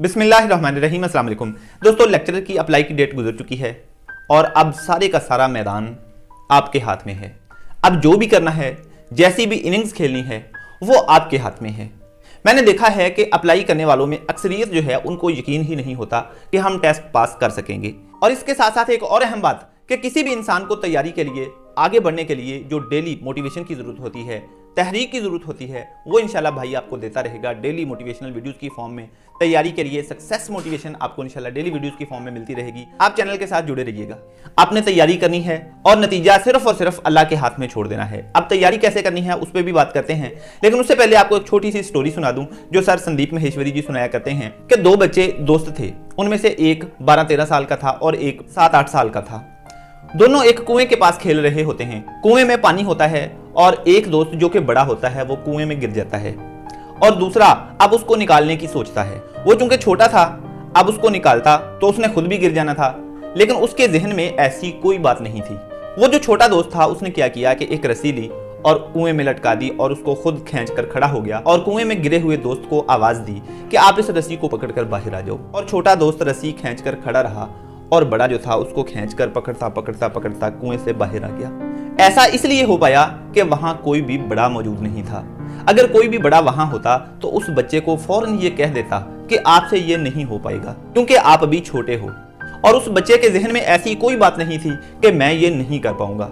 बिस्मिल्लाहिर्रहमानिर्रहीम, अस्सलाम वालेकुम। दोस्तों, लेक्चरर की अप्लाई की डेट गुजर चुकी है और अब सारे का सारा मैदान आपके हाथ में है। अब जो भी करना है, जैसी भी इनिंग्स खेलनी है, वो आपके हाथ में है। मैंने देखा है कि अप्लाई करने वालों में अक्सरियत जो है उनको यकीन ही नहीं होता कि हम टेस्ट पास कर सकेंगे। और इसके साथ साथ एक और अहम बात कि किसी भी इंसान को तैयारी के लिए, आगे बढ़ने के लिए जो डेली मोटिवेशन की जरूरत होती है, तहरीक की जरूरत होती है, वो इंशाल्लाह भाई आपको देता रहेगा डेली मोटिवेशनल वीडियोस की फॉर्म में। तैयारी के लिए सक्सेस मोटिवेशन आपको इंशाल्लाह डेली वीडियोस की फॉर्म में मिलती रहेगी। आप चैनल के साथ जुड़े रहिएगा। आपने तैयारी करनी है और नतीजा सिर्फ और सिर्फ अल्लाह के हाथ में छोड़ देना है। अब तैयारी कैसे करनी है उस पर भी बात करते हैं, लेकिन उससे पहले आपको एक छोटी सी स्टोरी सुना दूं जो सर संदीप महेश्वरी जी सुनाया करते हैं कि दो बच्चे दोस्त थे। उनमें से एक 12-13 साल का था और एक 7-8 साल का था। दोनों एक कुएं के पास खेल रहे होते हैं। कुएं में पानी होता है और एक दोस्त जो कि बड़ा होता है वो कुएं में गिर जाता है और दूसरा अब उसको निकालने की सोचता है। वो चूंकि छोटा था, अब उसको निकालता तो उसने खुद भी गिर जाना था, लेकिन उसके जहन में ऐसी कोई बात नहीं थी। वो जो छोटा दोस्त था उसने क्या किया कि एक रस्सी ली और कुएं में लटका दी और उसको खुद खींच कर खड़ा हो गया और कुएं में गिरे हुए दोस्त को आवाज दी कि आप इस रस्सी को पकड़कर बाहर आ जाओ। और छोटा दोस्त रस्सी खींच कर खड़ा रहा और बड़ा जो था उसको खींचकर पकड़ता पकड़ता पकड़ता कुएं से बाहर आ गया। ऐसा इसलिए हो पाया कि वहां कोई भी बड़ा मौजूद नहीं था। अगर कोई भी बड़ा वहां होता तो उस बच्चे को फौरन ये कह देता कि आपसे ये नहीं हो पाएगा क्योंकि आप अभी छोटे हो। और उस बच्चे के जहन में ऐसी कोई बात नहीं थी कि मैं ये नहीं कर पाऊंगा।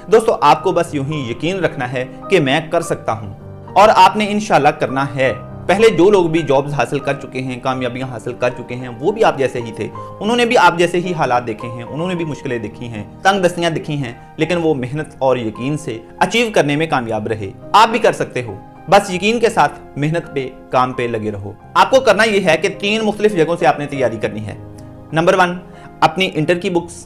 दोस्तों, आपको बस यूं ही यकीन रखना है कि मैं कर सकता हूं और आपने इंशाल्लाह करना है। पहले जो लोग भी जॉब्स हासिल कर चुके हैं, कामयाबियां हासिल कर चुके हैं, वो भी आप जैसे ही थे। उन्होंने भी आप जैसे ही हालात देखे हैं, उन्होंने भी मुश्किलें देखी हैं, तंगदस्तियां देखी हैं, लेकिन वो मेहनत और यकीन से अचीव करने में कामयाब रहे। आप भी कर सकते हो, बस यकीन के साथ मेहनत पे, काम पे लगे रहो। आपको करना यह है कि 3 मुख्तलिफ जगहों से आपने तैयारी करनी है। नंबर 1, अपनी इंटर की बुक्स,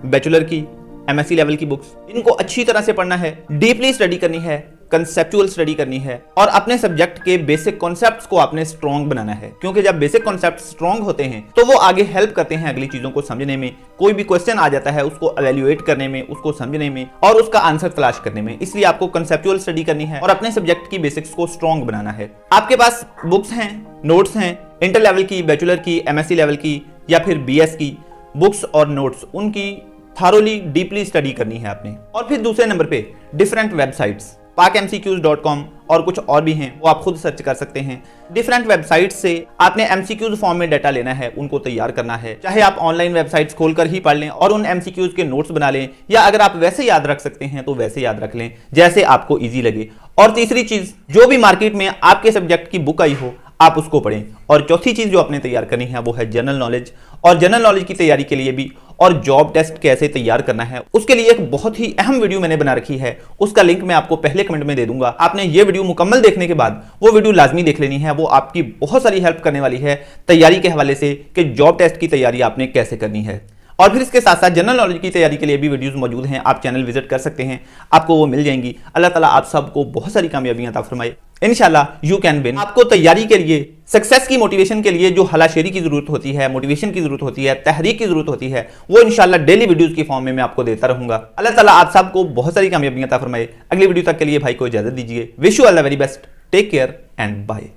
बैचलर की, MSc लेवल की बुक्स, इनको अच्छी तरह से पढ़ना है, डीपली स्टडी करनी है, कंसेप्चुअल स्टडी करनी है और अपने सब्जेक्ट के बेसिक कॉन्सेप्ट्स को आपने स्ट्रॉन्ग बनाना है। क्योंकि जब बेसिक कॉन्सेप्ट स्ट्रॉन्ग होते हैं तो वो आगे हेल्प करते हैं अगली चीजों को समझने में। कोई भी क्वेश्चन आ जाता है उसको एवेल्युएट करने में, उसको समझने में और उसका आंसर तलाश करने में। इसलिए आपको कंसेप्चुअल स्टडी करनी है और अपने सब्जेक्ट की बेसिक्स को स्ट्रॉन्ग बनाना है। आपके पास बुक्स हैं, नोट्स हैं, इंटर लेवल की, बैचलर की, MSc लेवल की या फिर BS की बुक्स और नोट्स, उनकी थारोली डीपली स्टडी करनी है आपने। और फिर दूसरे नंबर पे डिफरेंट वेबसाइट्स, pakmcqs.com और कुछ और भी हैं, वो आप खुद सर्च कर सकते हैं। डिफरेंट वेबसाइट्स से आपने MCQs फॉर्म में डाटा लेना है, उनको तैयार करना है। चाहे आप ऑनलाइन वेबसाइट्स खोलकर ही पढ़ लें और उन MCQs के नोट्स बना लें, या अगर आप वैसे याद रख सकते हैं तो वैसे याद रख लें जैसे आपको इजी लगे। और तीसरी चीज, जो भी मार्केट में आपके सब्जेक्ट की बुक आई हो आप उसको पढ़ें। और चौथी चीज जो आपने तैयार करनी है वो है जनरल नॉलेज। और जनरल नॉलेज की तैयारी के लिए भी और जॉब टेस्ट कैसे तैयार करना है उसके लिए एक बहुत ही अहम वीडियो मैंने बना रखी है। उसका लिंक मैं आपको पहले कमेंट में दे दूंगा। आपने ये वीडियो मुकम्मल देखने के बाद वो वीडियो लाजमी देख लेनी है। वो आपकी बहुत सारी हेल्प करने वाली है तैयारी के हवाले से कि जॉब टेस्ट की तैयारी आपने कैसे करनी है। और फिर इसके साथ साथ जनरल नॉलेज की तैयारी के लिए भी वीडियोस मौजूद हैं, आप चैनल विजिट कर सकते हैं, आपको वो मिल जाएंगी। अल्लाह ताला आप सबको बहुत सारी कामयाबियां अता फरमाए। इंशाल्लाह यू कैन विन। आपको तैयारी के लिए, सक्सेस की मोटिवेशन के लिए जो हलाशेरी की जरूरत होती है, मोटिवेशन की जरूरत होती है, तहरीक की जरूरत होती है, वो इंशाल्लाह डेली वीडियोस की फॉर्म में मैं आपको देता रहूंगा। अल्लाह ताला आप सबको बहुत सारी कामयाबियां अता फरमाए। अगली वीडियो तक के लिए भाई को इजाजत दीजिए। Wish you all the very best. Take care and bye.